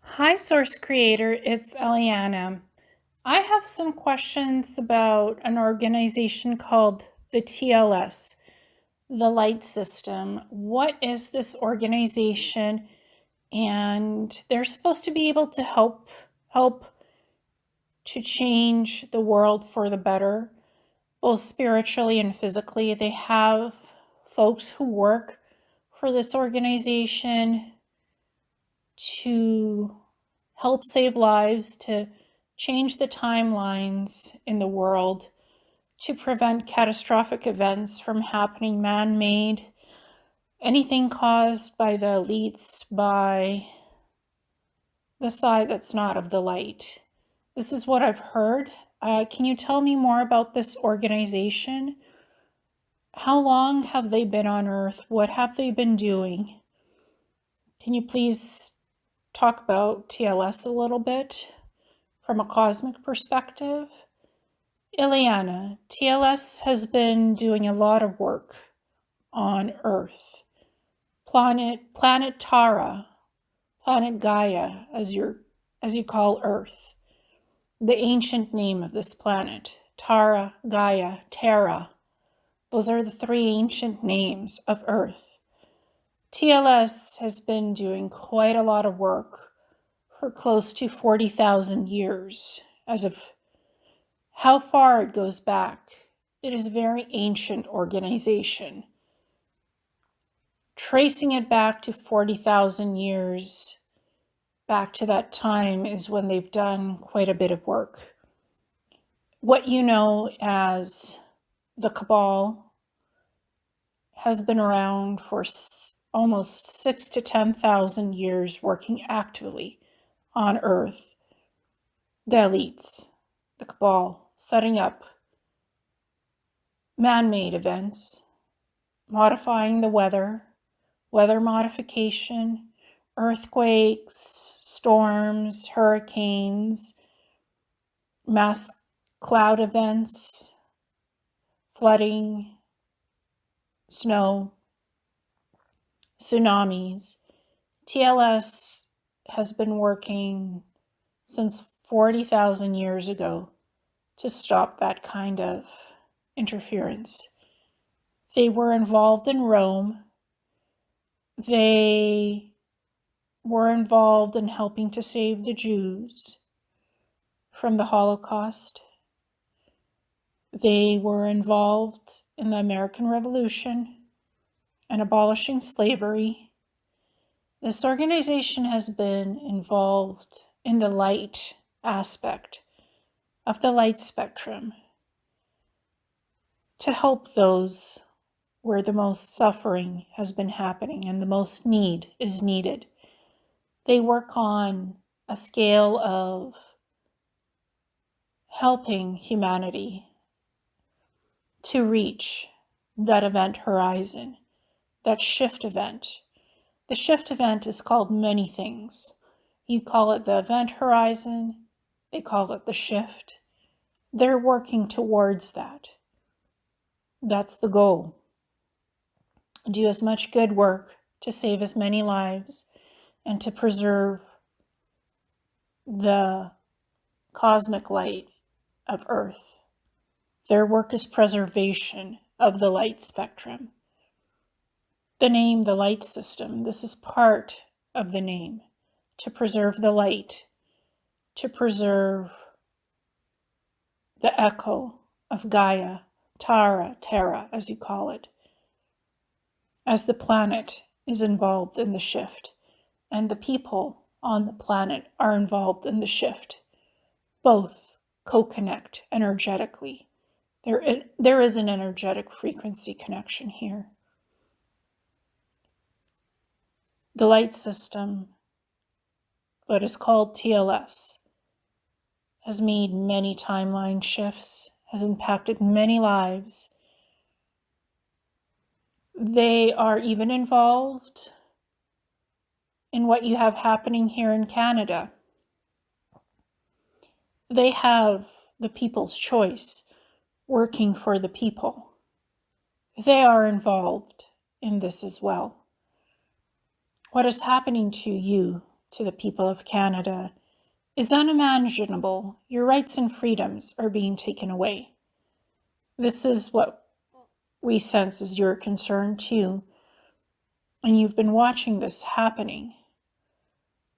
Hi, Source Creator. It's Ileana. I have some questions about an organization called the TLS, the Light System. What is this organization? And they're supposed to be able to help to change the world for the better, both spiritually and physically. They have folks who work for this organization to help save lives, to change the timelines in the world, to prevent catastrophic events from happening, man made, anything caused by the elites, by the side that's not of the light. This is what I've heard. Can you tell me more about this organization? How long have they been on Earth? What have they been doing? Can you please talk about TLS a little bit from a cosmic perspective? Ileana, TLS has been doing a lot of work on Earth. Planet Tara, planet Gaia, as you call Earth. The ancient name of this planet, Tara, Gaia, Terra. Those are the three ancient names of Earth. TLS has been doing quite a lot of work for close to 40,000 years. As of how far it goes back, it is a very ancient organization. Tracing it back to 40,000 years, back to that time is when they've done quite a bit of work. What you know as the Cabal has been around for almost 6 to 10,000 years, working actively on Earth. The elites, the Cabal, setting up man-made events, modifying the weather modification, earthquakes, storms, hurricanes, mass cloud events, flooding, snow, tsunamis. TLS has been working since 40,000 years ago to stop that kind of interference. They were involved in Rome. They were involved in helping to save the Jews from the Holocaust. They were involved in the American Revolution and abolishing slavery. This organization has been involved in the light aspect of the light spectrum to help those where the most suffering has been happening and the most need is needed. They work on a scale of helping humanity to reach that event horizon, that shift event. The shift event is called many things. You call it the event horizon, they call it the shift. They're working towards that. That's the goal. Do as much good work to save as many lives and to preserve the cosmic light of Earth. Their work is preservation of the light spectrum. The name, the light system, this is part of the name, to preserve the light, to preserve the echo of Gaia, Tara, Terra, as you call it, as the planet is involved in the shift, and the people on the planet are involved in the shift. Both co-connect energetically. There is an energetic frequency connection here. The light system, what is called TLS, has made many timeline shifts, has impacted many lives. They are even involved in what you have happening here in Canada. They have the people's choice working for the people. They are involved in this as well. What is happening to you to the people of Canada is unimaginable. Your rights and freedoms are being taken away. This is what we sense is your concern too. And you've been watching this happening.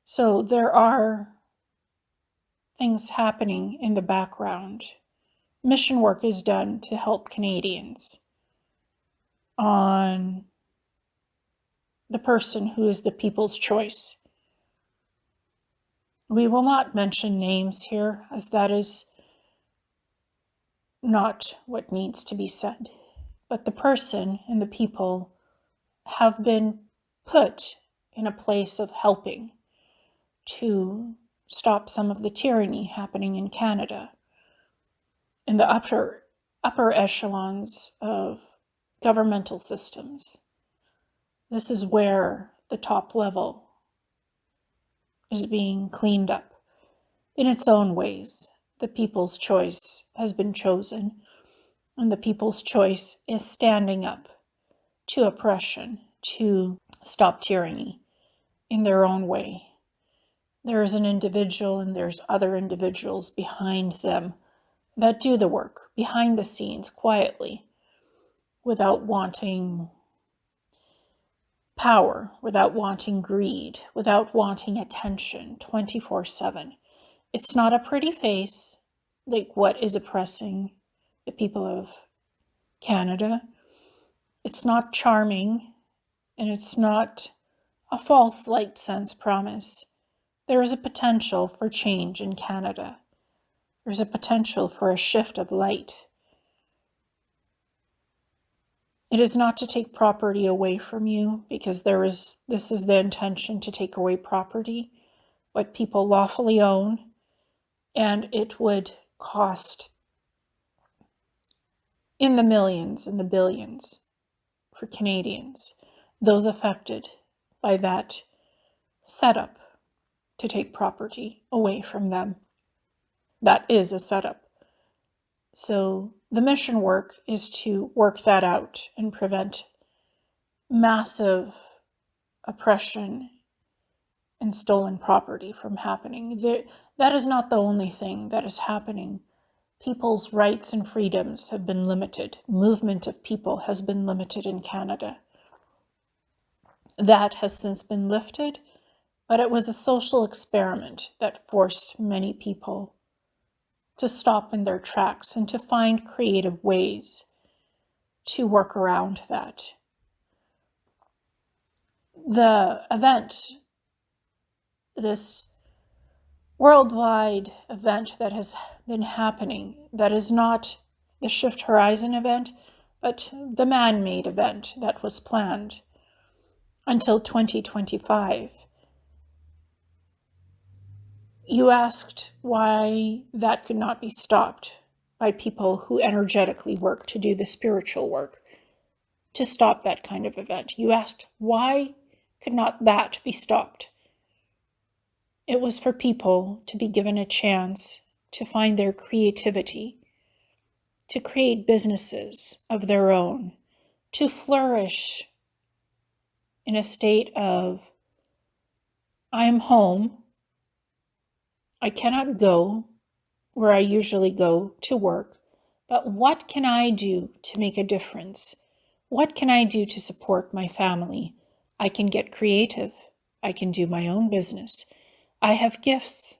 So there are things happening in the background. Mission work is done to help Canadians on the person who is the people's choice. We will not mention names here, as that is not what needs to be said. But the person and the people have been put in a place of helping to stop some of the tyranny happening in Canada. In the upper echelons of governmental systems, this is where the top level is being cleaned up in its own ways. The people's choice has been chosen, and the people's choice is standing up to oppression, to stop tyranny in their own way. There is an individual and there's other individuals behind them that do the work behind the scenes quietly, without wanting power, without wanting greed, without wanting attention 24/7. It's not a pretty face like what is oppressing the people of Canada. It's not charming, and it's not a false light sense promise. There is a potential for change in Canada. There's a potential for a shift of light. It is not to take property away from you, because this is the intention, to take away property, what people lawfully own, and it would cost in the millions and the billions for Canadians, those affected by that setup to take property away from them. That is a setup. So the mission work is to work that out and prevent massive oppression and stolen property from happening. That is not the only thing that is happening. People's rights and freedoms have been limited. Movement of people has been limited in Canada. That has since been lifted, but it was a social experiment that forced many people to stop in their tracks and to find creative ways to work around that. The event, this worldwide event that has been happening, that is not the Shift Horizon event, but the man-made event that was planned until 2025. You asked why that could not be stopped by people who energetically work to do the spiritual work to stop that kind of event. You asked why could not that be stopped? It was for people to be given a chance to find their creativity, to create businesses of their own, to flourish in a state of, I am home, I cannot go where I usually go to work, but what can I do to make a difference? What can I do to support my family? I can get creative. I can do my own business. I have gifts.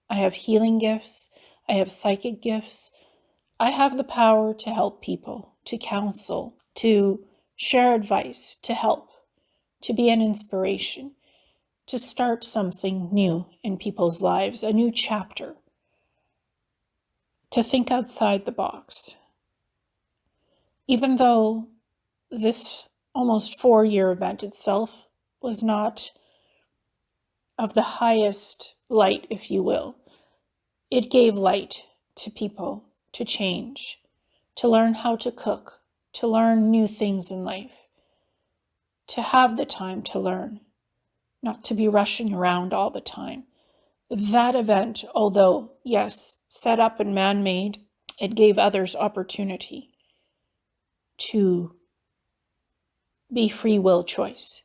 I have healing gifts. I have psychic gifts. I have the power to help people, to counsel, to share advice, to help, to be an inspiration, to start something new in people's lives, a new chapter, to think outside the box. Even though this almost 4-year event itself was not of the highest light, if you will, it gave light to people to change, to learn how to cook, to learn new things in life, to have the time to learn, not to be rushing around all the time. That event, although, yes, set up and man-made, it gave others opportunity to be free will choice,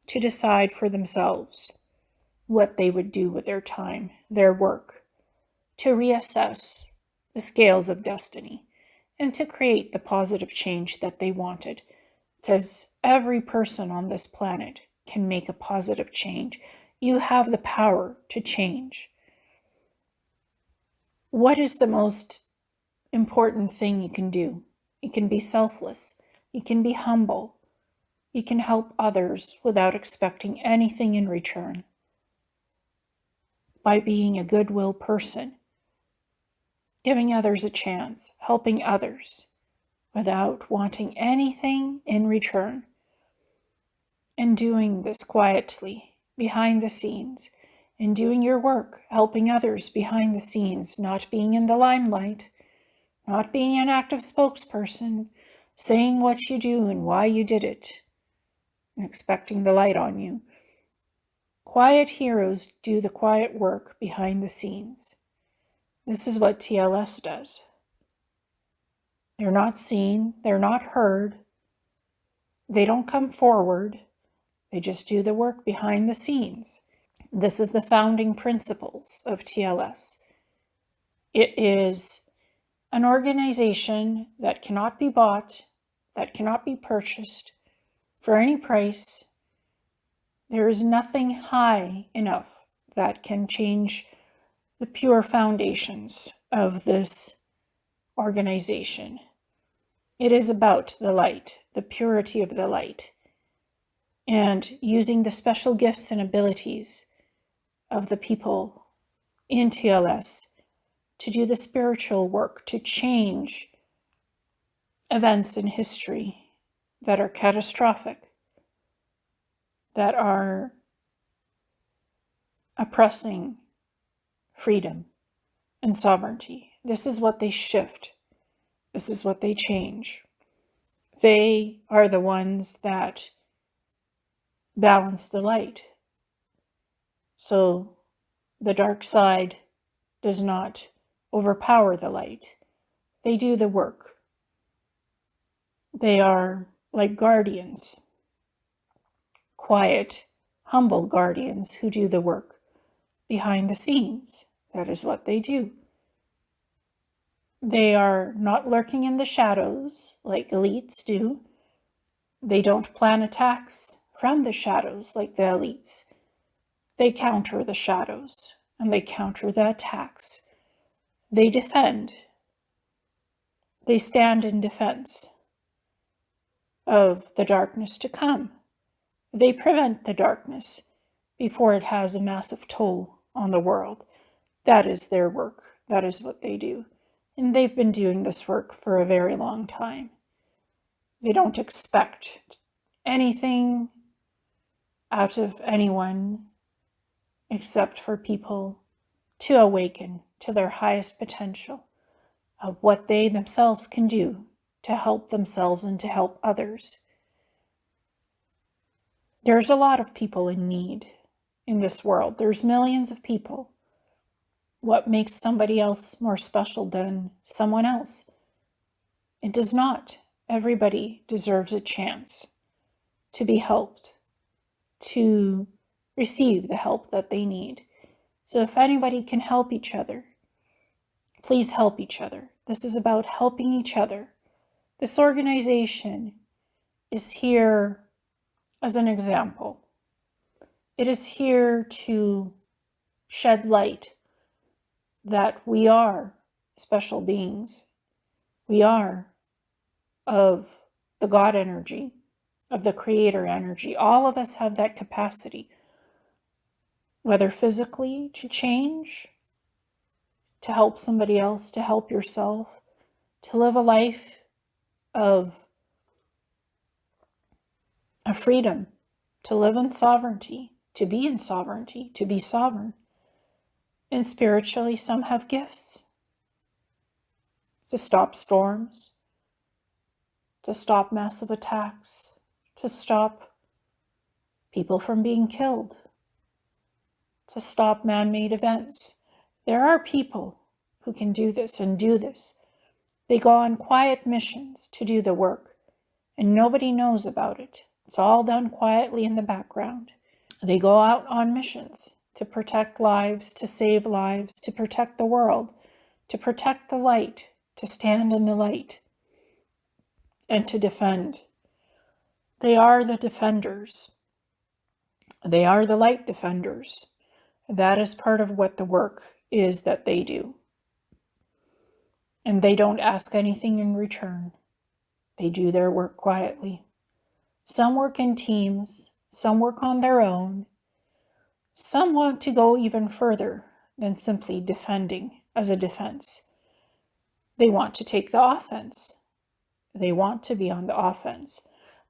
to decide for themselves what they would do with their time, their work, to reassess the scales of destiny and to create the positive change that they wanted. Because every person on this planet can make a positive change. You have the power to change. What is the most important thing you can do? You can be selfless. You can be humble. You can help others without expecting anything in return. By being a goodwill person, giving others a chance, helping others without wanting anything in return, and doing this quietly behind the scenes, and doing your work, helping others behind the scenes, not being in the limelight, not being an active spokesperson, saying what you do and why you did it, and expecting the light on you. Quiet heroes do the quiet work behind the scenes. This is what TLS does. They're not seen, they're not heard, they don't come forward, they just do the work behind the scenes. This is the founding principles of TLS. It is an organization that cannot be bought, that cannot be purchased for any price. There is nothing high enough that can change the pure foundations of this organization. It is about the light, the purity of the light, and using the special gifts and abilities of the people in TLS to do the spiritual work, to change events in history that are catastrophic, that are oppressing freedom and sovereignty. This is what they shift. This is what they change. They are the ones that balance the light. So the dark side does not overpower the light. They do the work. They are like guardians, quiet, humble guardians who do the work behind the scenes. That is what they do. They are not lurking in the shadows like elites do. They don't plan attacks from the shadows like the elites. They counter the shadows and they counter the attacks. They defend. They stand in defense of the darkness to come. They prevent the darkness before it has a massive toll on the world. That is their work. That is what they do. And they've been doing this work for a very long time. They don't expect anything out of anyone except for people to awaken to their highest potential of what they themselves can do to help themselves and to help others. There's a lot of people in need in this world. There's millions of people. What makes somebody else more special than someone else? It does not. Everybody deserves a chance to be helped, to receive the help that they need. So if anybody can help each other, please help each other. This is about helping each other. This organization is here as an example. It is here to shed light that we are special beings. We are of the God energy, of the Creator energy. All of us have that capacity, whether physically to change, to help somebody else, to help yourself, to live a life of freedom, to live in sovereignty, to be in sovereignty, to be sovereign. And spiritually, some have gifts to stop storms, to stop massive attacks, to stop people from being killed, to stop man-made events. There are people who can do this and do this. They go on quiet missions to do the work, and nobody knows about it. It's all done quietly in the background. They go out on missions to protect lives, to save lives, to protect the world, to protect the light, to stand in the light, and to defend. They are the defenders. They are the light defenders. That is part of what the work is that they do. And they don't ask anything in return. They do their work quietly. Some work in teams, some work on their own. Some want to go even further than simply defending as a defense. They want to take the offense. They want to be on the offense.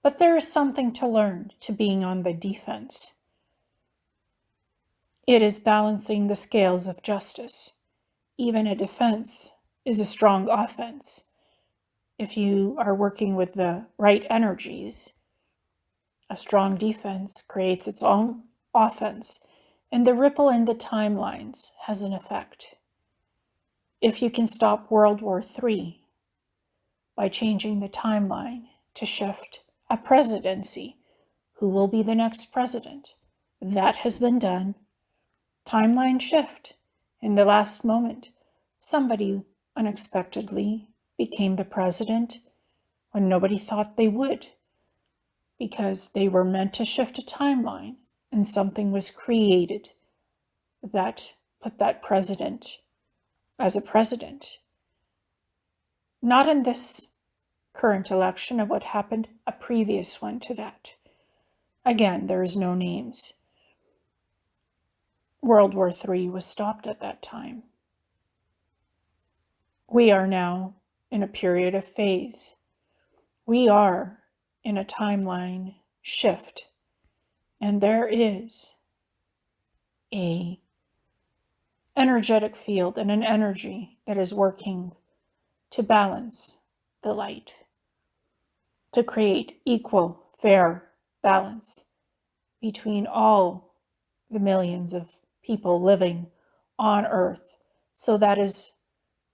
But there is something to learn to being on the defense. It is balancing the scales of justice. Even a defense is a strong offense. If you are working with the right energies, a strong defense creates its own offense, and the ripple in the timelines has an effect. If you can stop World War III by changing the timeline to shift a presidency, who will be the next president? That has been done. Timeline shift. In the last moment, somebody unexpectedly became the president when nobody thought they would, because they were meant to shift a timeline, and something was created that put that president as a president. Not in this current election of what happened, a previous one to that. Again, there is no names. World War III was stopped at that time. We are now in a period of phase. We are in a timeline shift, and there is a energetic field and an energy that is working to balance the light, to create equal, fair balance between all the millions of people living on Earth. So that is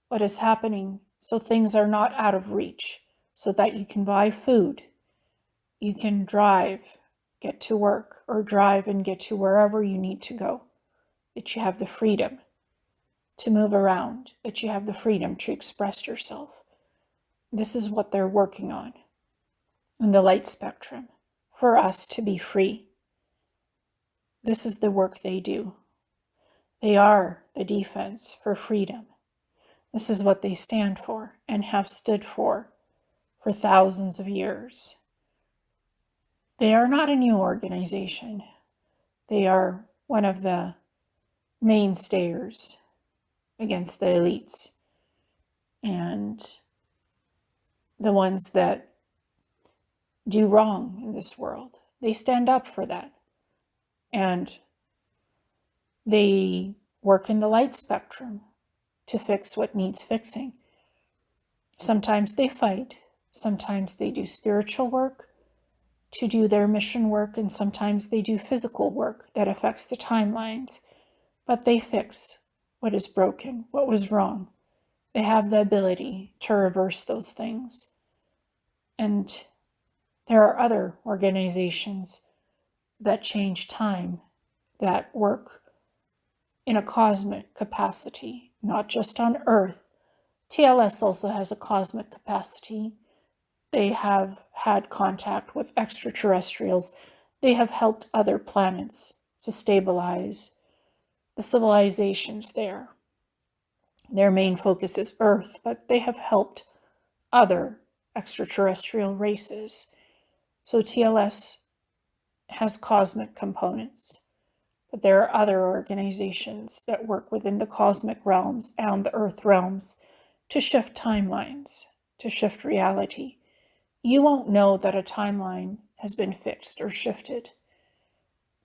what is happening, so things are not out of reach, so that you can buy food, you can drive, get to work, or drive and get to wherever you need to go, that you have the freedom to move around, that you have the freedom to express yourself. This is what they're working on in the light spectrum, for us to be free. This is the work they do. They are the defense for freedom. This is what they stand for and have stood for thousands of years. They are not a new organization. They are one of the mainstayers against the elites and the ones that do wrong in this world. They stand up for that. And they work in the light spectrum to fix what needs fixing. Sometimes they fight. Sometimes they do spiritual work to do their mission work, and sometimes they do physical work that affects the timelines. But they fix what is broken, what was wrong. They have the ability to reverse those things. And there are other organizations that change time, that work in a cosmic capacity, not just on Earth. TLS also has a cosmic capacity. They have had contact with extraterrestrials. They have helped other planets to stabilize the civilizations there. Their main focus is Earth, but they have helped other extraterrestrial races. So TLS has cosmic components, but there are other organizations that work within the cosmic realms and the Earth realms to shift timelines, to shift reality. You won't know that a timeline has been fixed or shifted.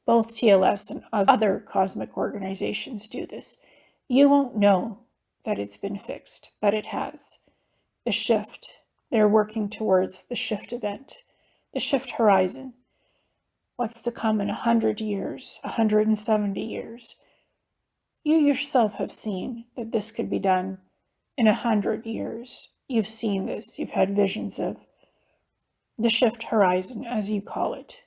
Both TLS and other cosmic organizations do this. You won't know that it's been fixed, but it has. The shift, they're working towards the shift event, the shift horizon. What's to come in 100 years, 170 years. You yourself have seen that this could be done in 100 years. You've seen this. You've had visions of the shift horizon, as you call it,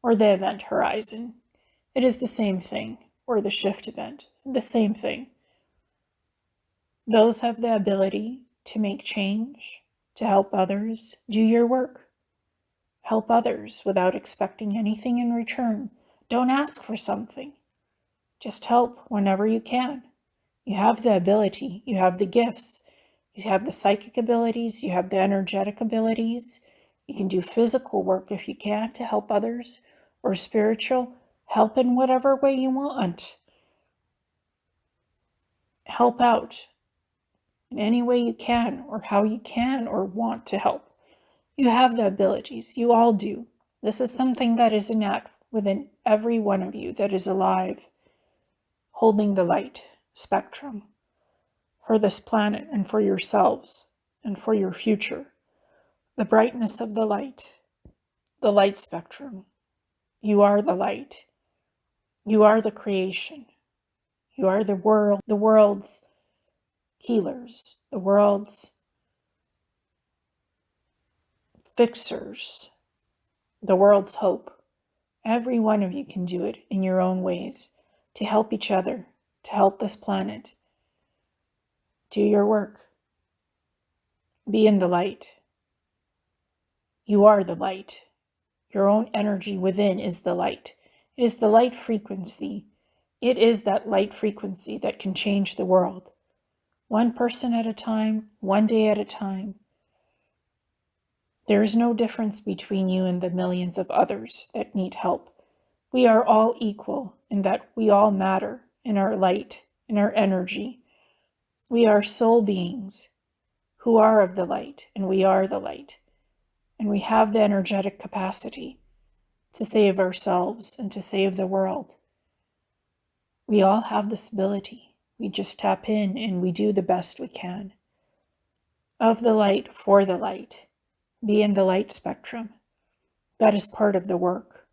or the event horizon. It is the same thing. or the shift event. It's the same thing. Those have the ability to make change, to help others. Do your work. Help others without expecting anything in return. Don't ask for something. Just help whenever you can. You have the ability. You have the gifts. You have the psychic abilities. You have the energetic abilities. You can do physical work if you can to help others, or spiritual. Help in whatever way you want. Help out in any way you can, or how you can or want to help. You have the abilities. You all do. This is something that is innate within every one of you that is alive, holding the light spectrum for this planet and for yourselves and for your future. The brightness of the light spectrum. You are the light. You are the creation. You are the world's healers, the world's fixers, the world's hope. Every one of you can do it in your own ways to help each other, to help this planet. Do your work. Be in the light. You are the light. Your own energy within is the light. It is the light frequency. It is that light frequency that can change the world. One person at a time, one day at a time. There is no difference between you and the millions of others that need help. We are all equal in that we all matter in our light, in our energy. We are soul beings who are of the light, and we are the light. And we have the energetic capacity to save ourselves and to save the world. We all have this ability. We just tap in and we do the best we can. Of the light, for the light. Be in the light spectrum. That is part of the work.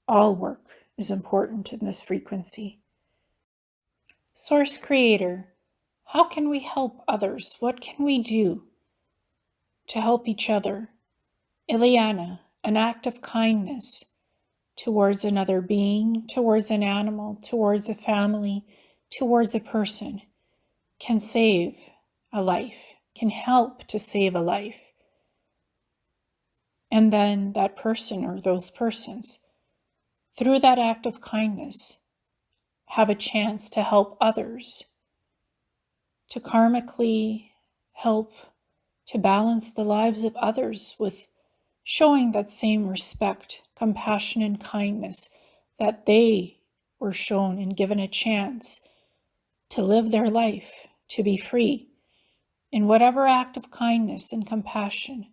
All work is important in this frequency. Source Creator, how can we help others? What can we do to help each other? Ileana, an act of kindness towards another being, towards an animal, towards a family, towards a person, can save a life, can help to save a life. And then that person or those persons, through that act of kindness, have a chance to help others, to karmically help to balance the lives of others with showing that same respect, compassion, and kindness that they were shown and given a chance to live their life, to be free. In whatever act of kindness and compassion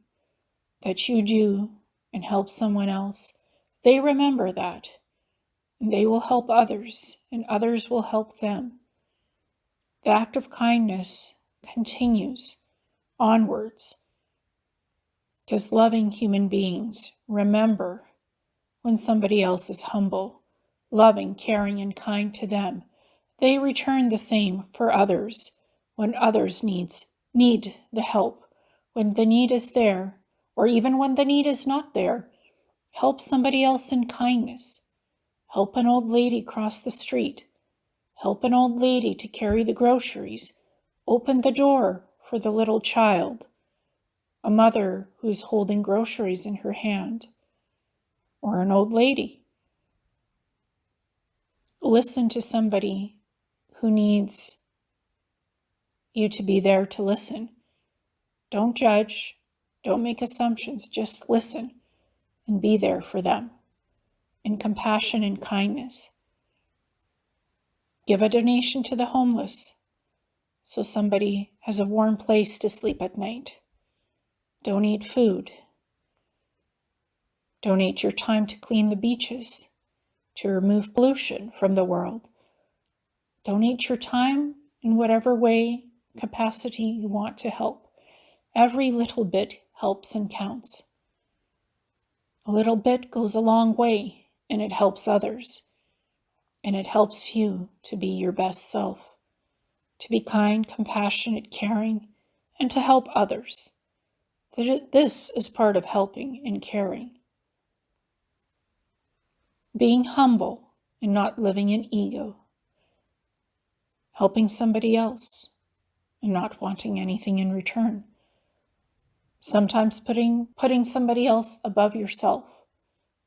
that you do and help someone else, they remember that, and they will help others, and others will help them. The act of kindness continues onwards, because loving human beings remember when somebody else is humble, loving, caring, and kind to them. They return the same for others when others need the help. When the need is there, or even when the need is not there, help somebody else in kindness. Help an old lady cross the street. Help an old lady to carry the groceries. Open the door for the little child. A mother who's holding groceries in her hand. Or an old lady. Listen to somebody who needs you to be there to listen. Don't judge. Don't make assumptions. Just listen and be there for them in compassion and kindness. Give a donation to the homeless so somebody has a warm place to sleep at night. Donate food. Donate your time to clean the beaches, to remove pollution from the world. Donate your time in whatever way, capacity you want to help. Every little bit helps and counts. A little bit goes a long way, and it helps others. And it helps you to be your best self, to be kind, compassionate, caring, and to help others. This is part of helping and caring. Being humble and not living in ego. Helping somebody else and not wanting anything in return. Sometimes putting somebody else above yourself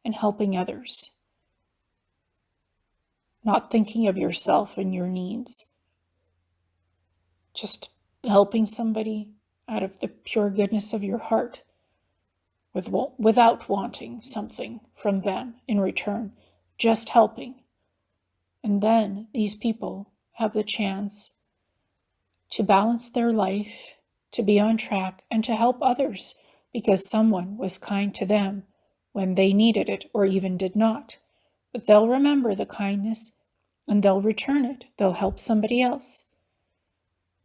and helping others. Not thinking of yourself and your needs. Just helping somebody out of the pure goodness of your heart without wanting something from them in return. Just helping. And then these people have the chance to balance their life, to be on track, and to help others because someone was kind to them when they needed it or even did not. But they'll remember the kindness and they'll return it. They'll help somebody else.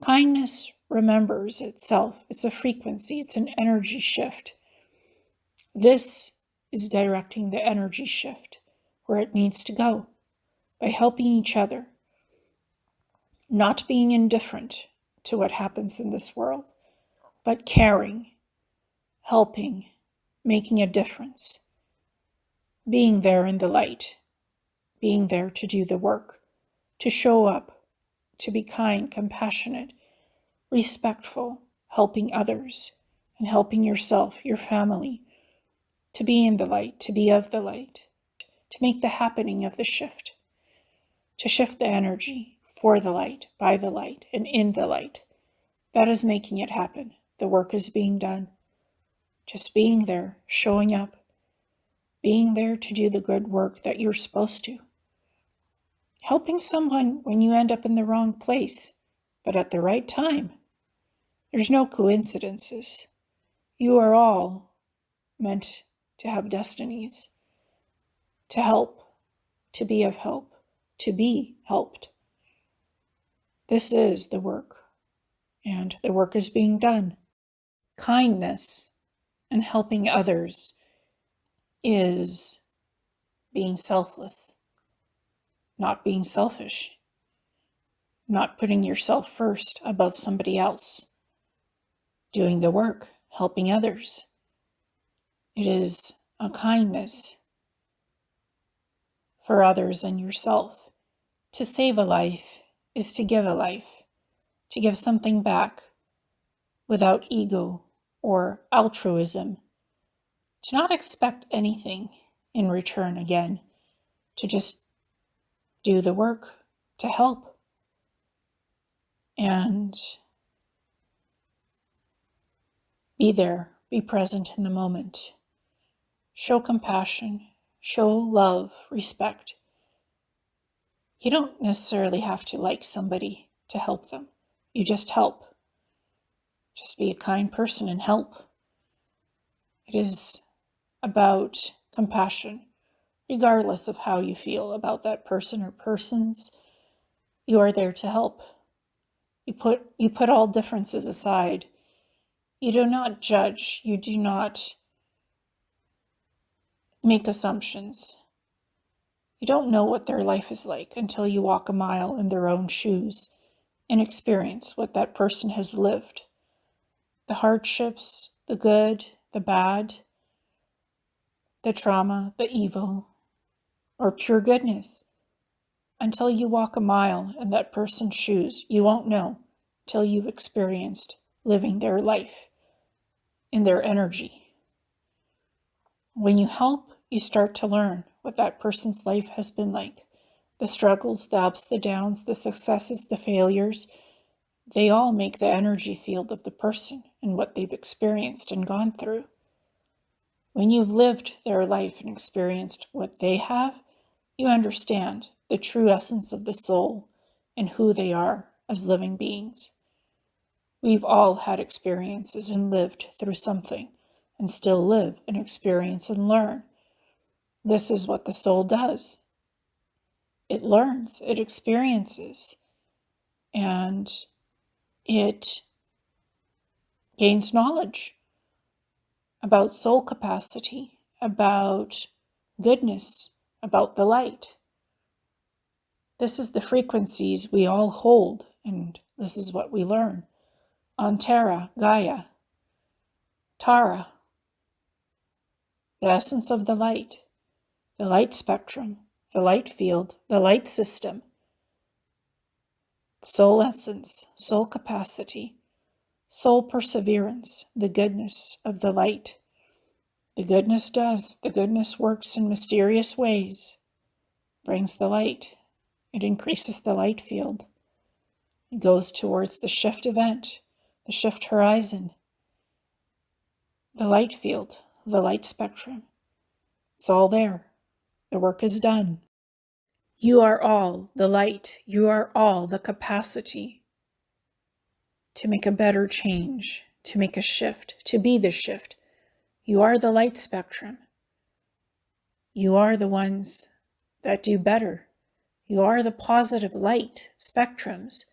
Kindness remembers itself. It's a frequency. It's an energy shift. This is directing the energy shift where it needs to go by helping each other, not being indifferent to what happens in this world, but caring, helping, making a difference, being there in the light, being there to do the work, to show up, to be kind, compassionate, respectful, helping others, and helping yourself, your family, to be in the light, to be of the light, to make the happening of the shift, to shift the energy for the light, by the light, and in the light. That is making it happen. The work is being done. Just being there, showing up, being there to do the good work that you're supposed to. Helping someone when you end up in the wrong place, but at the right time. There's no coincidences. You are all meant to have destinies, to help, to be of help, to be helped. This is the work, and the work is being done. Kindness and helping others is being selfless, not being selfish, not putting yourself first above somebody else, doing the work, helping others. It is a kindness for others and yourself. To save a life is to give a life, to give something back without ego or altruism, to not expect anything in return again, to just do the work, to help, and be there, be present in the moment. Show compassion, show love, respect. You don't necessarily have to like somebody to help them. You just help. Just be a kind person and help. It is about compassion, regardless of how you feel about that person or persons. You are there to help. You put all differences aside. You do not judge. You do not make assumptions. You don't know what their life is like until you walk a mile in their own shoes and experience what that person has lived. The hardships, the good, the bad, the trauma, the evil, or pure goodness. Until you walk a mile in that person's shoes, you won't know till you've experienced living their life in their energy. When you help, you start to learn what that person's life has been like. The struggles, the ups, the downs, the successes, the failures, they all make the energy field of the person and what they've experienced and gone through. When you've lived their life and experienced what they have, you understand the true essence of the soul and who they are as living beings. We've all had experiences and lived through something and still live and experience and learn. This is what the soul does. It learns, it experiences, and it gains knowledge about soul capacity, about goodness, about the light. This is the frequencies we all hold, and this is what we learn. On Terra, Gaia, Tara, the essence of the light spectrum, the light field, the light system, soul essence, soul capacity, soul perseverance, the goodness of the light. The goodness works in mysterious ways, brings the light. It increases the light field. It goes towards the shift event, the shift horizon, the light field, the light spectrum. It's all there. The work is done. You are all the light. You are all the capacity to make a better change, to make a shift, to be the shift. You are the light spectrum. You are the ones that do better. You are the positive light spectrums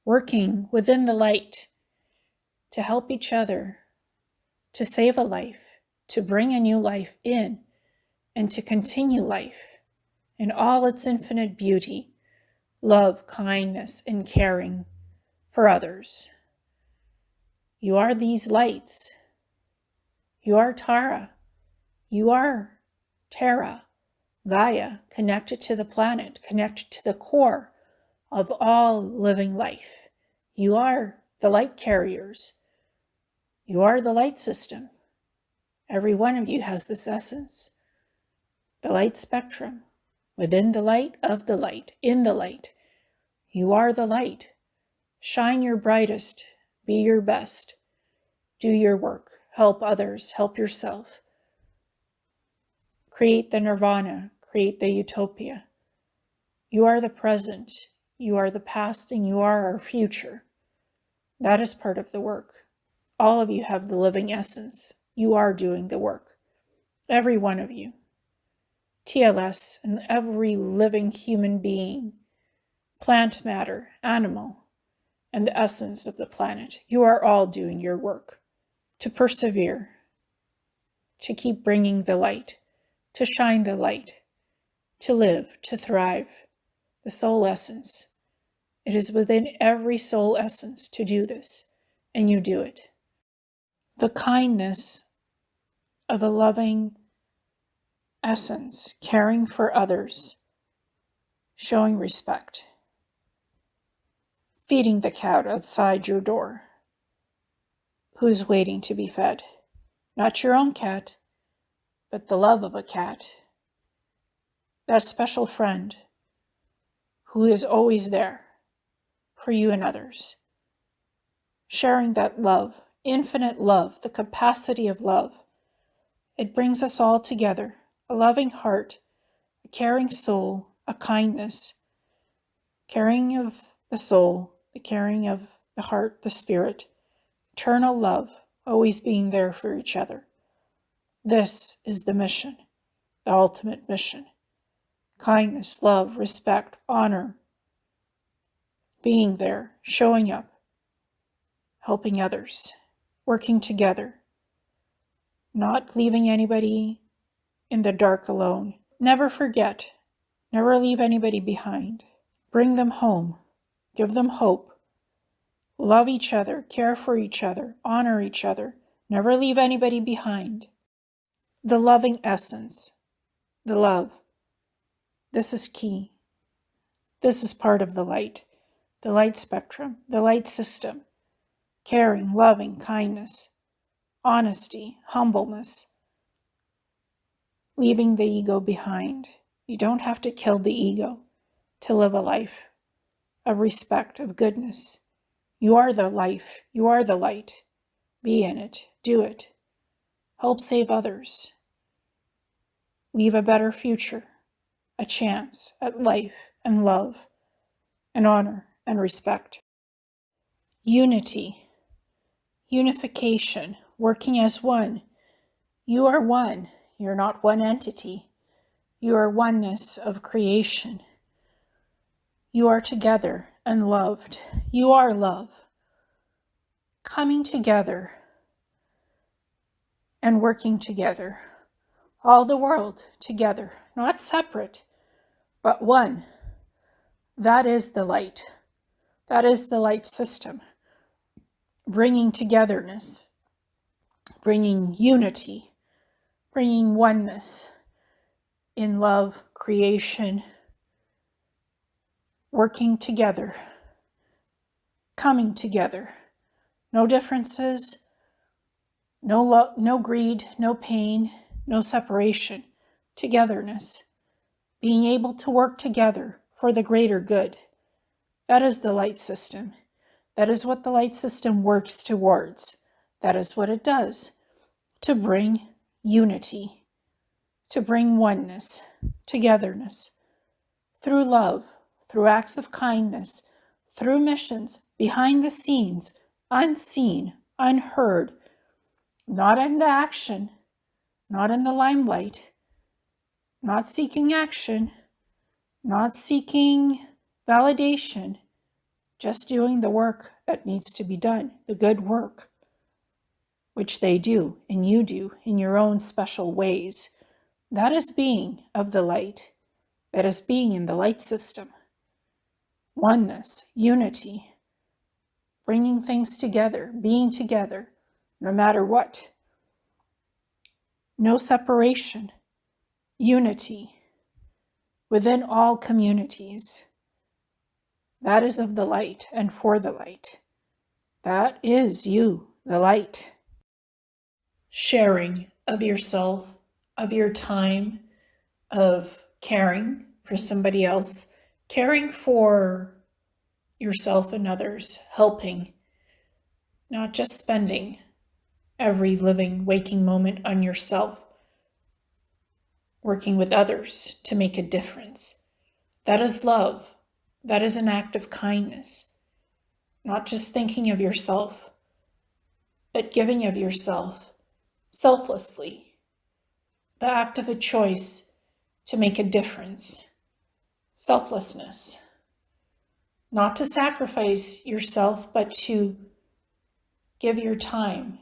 working within the light to help each other, to save a life, to bring a new life in, and to continue life in all its infinite beauty, love, kindness, and caring for others. You are these lights. You are Tara. You are Terra, Gaia, connected to the planet, connected to the core of all living life. You are the light carriers. You are the light system. Every one of you has this essence, the light spectrum, within the light, of the light, in the light. You are the light. Shine your brightest, be your best, do your work, help others, help yourself. Create the nirvana, create the utopia. You are the present, you are the past, and you are our future. That is part of the work. All of you have the living essence. You are doing the work. Every one of you. TLS and every living human being, plant matter, animal, and the essence of the planet. You are all doing your work to persevere, to keep bringing the light, to shine the light, to live, to thrive, the soul essence. It is within every soul essence to do this, and you do it. The kindness of a loving essence, caring for others, showing respect, feeding the cat outside your door, who is waiting to be fed. Not your own cat, but the love of a cat. That special friend who is always there for you and others. Sharing that love, infinite love, the capacity of love. It brings us all together. A loving heart, a caring soul, a kindness, caring of the soul, the caring of the heart, the spirit, eternal love, always being there for each other. This is the mission, the ultimate mission. Kindness, love, respect, honor, being there, showing up, helping others, working together, not leaving anybody in the dark alone. Never forget, never leave anybody behind. Bring them home, give them hope, love each other, care for each other, honor each other, never leave anybody behind. The loving essence, the love, this is key. This is part of the light spectrum, the light system, caring, loving, kindness, honesty, humbleness, leaving the ego behind. You don't have to kill the ego to live a life of respect, of goodness. You are the life. You are the light. Be in it. Do it. Help save others. Leave a better future, a chance at life and love and honor and respect. Unity, unification, working as one. You are one. You're not one entity. You are oneness of creation. You are together and loved. You are love. Coming together and working together. All the world together, not separate, but one. That is the light. That is the light system. Bringing togetherness, bringing unity, bringing oneness in love, creation, working together, coming together. No differences, no love, no greed, no pain, no separation. Togetherness. Being able to work together for the greater good. That is the light system. That is what the light system works towards. That is what it does. To bring unity, to bring oneness, togetherness, through love, through acts of kindness, through missions, behind the scenes, unseen, unheard, not in the action, not in the limelight, not seeking action, not seeking validation, just doing the work that needs to be done, the good work, which they do and you do in your own special ways. That is being of the light. That is being in the light system. Oneness, unity, bringing things together, being together, no matter what. No separation, unity within all communities. That is of the light and for the light. That is you, the light. Sharing of yourself, of your time, of caring for somebody else, caring for yourself and others, helping, not just spending every living, waking moment on yourself, working with others to make a difference. That is love. That is an act of kindness. Not just thinking of yourself, but giving of yourself selflessly. The act of a choice to make a difference. Selflessness. Not to sacrifice yourself, but to give your time.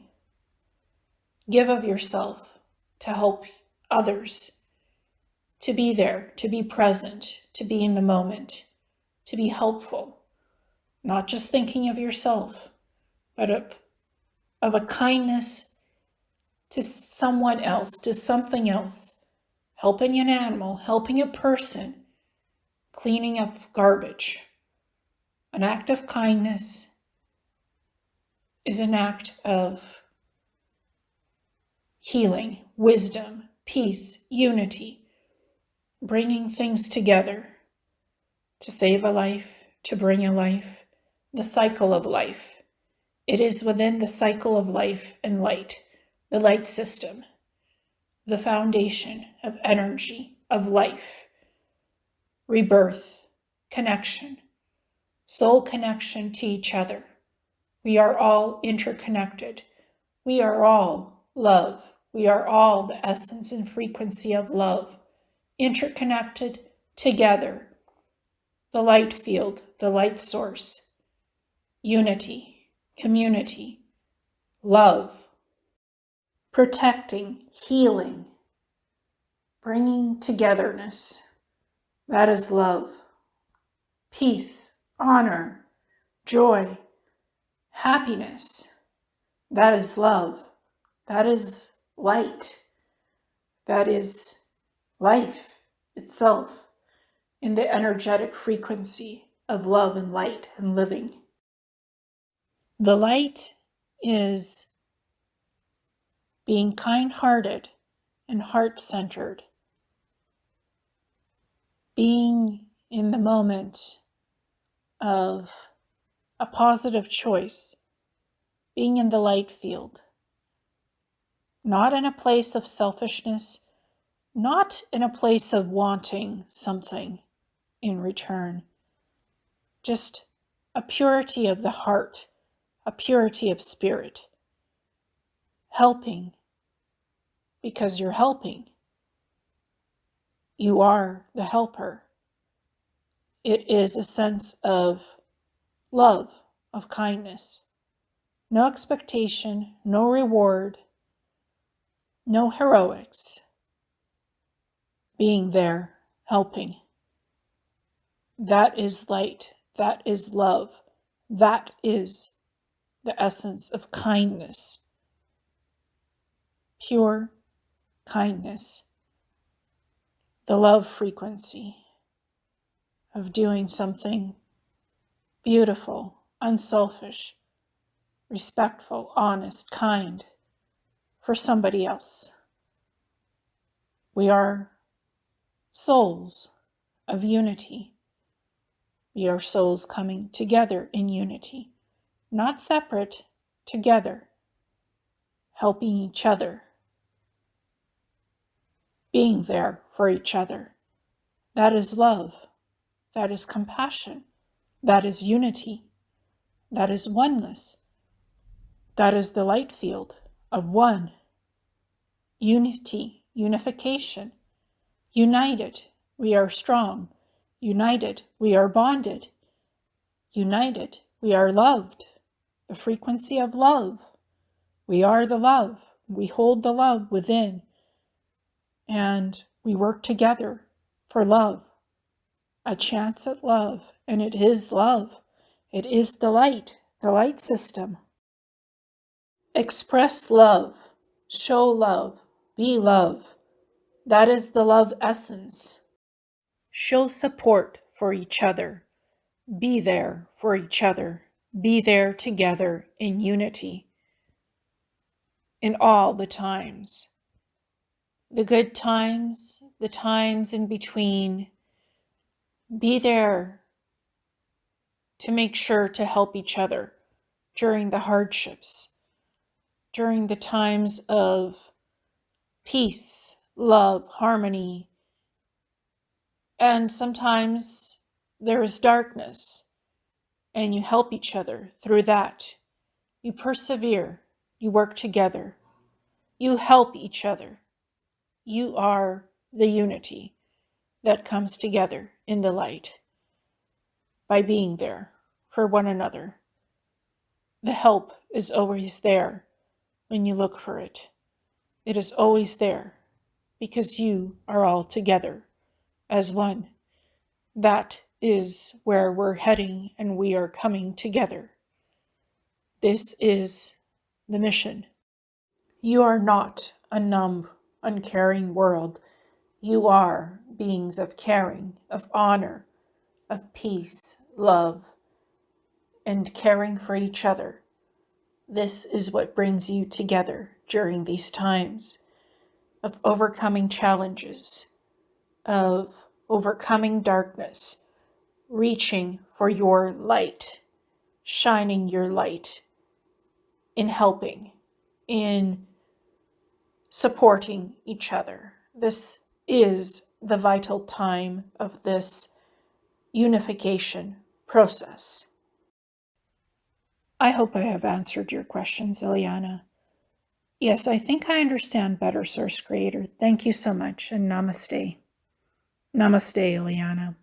Give of yourself to help others. To be there, to be present, to be in the moment, to be helpful. Not just thinking of yourself, but of a kindness to someone else, to something else. Helping an animal, helping a person, cleaning up garbage. An act of kindness is an act of healing, wisdom, peace, unity, bringing things together to save a life, to bring a life, the cycle of life. It is within the cycle of life and light, the light system, the foundation of energy, of life, rebirth, connection, soul connection to each other. We are all interconnected. We are all love. We are all the essence and frequency of love, interconnected together. The light field, the light source, unity, community, love, protecting, healing, bringing togetherness. That is love, peace, honor, joy, happiness. That is love. That is light. That is life itself in the energetic frequency of love and light and living. The light is being kind-hearted and heart-centered, being in the moment of a positive choice, being in the light field, not in a place of selfishness, not in a place of wanting something in return, just a purity of the heart, a purity of spirit, helping because you're helping. You are the helper. It is a sense of love, of kindness, no expectation, no reward, no heroics, being there, helping. That is light. That is love. That is the essence of kindness. Pure kindness. The love frequency. of doing something beautiful, unselfish, respectful, honest, kind for somebody else. We are souls of unity. We are souls coming together in unity, not separate, together, helping each other, being there for each other. That is love. That is compassion. That is unity. That is oneness. That is the light field of one. Unity, unification. United, we are strong. United, we are bonded. United, we are loved. The frequency of love. We are the love. We hold the love within. And we work together for love. A chance at love. And it is love. It is the light system. Express love. Show love. Be love. That is the love essence. Show support for each other. Be there for each other. Be there together in unity. In all the times. The good times, the times in between. Be there to make sure to help each other during the hardships, during the times of peace, love, harmony. And sometimes there is darkness, and you help each other through that. You persevere, you work together, you help each other. You are the unity that comes together in the light by being there for one another. The help is always there when you look for it. It is always there because you are all together as one. That is where we're heading, and we are coming together. This is the mission. You are not a numb, uncaring world. You are beings of caring, of honor, of peace, love, and caring for each other. This is what brings you together during these times of overcoming challenges, of overcoming darkness, reaching for your light, shining your light, in helping, in supporting each other. This is the vital time of this unification process. I hope I have answered your questions, Ileana. Yes, I think I understand better, Source Creator. Thank you so much, and namaste. Namaste, Ileana.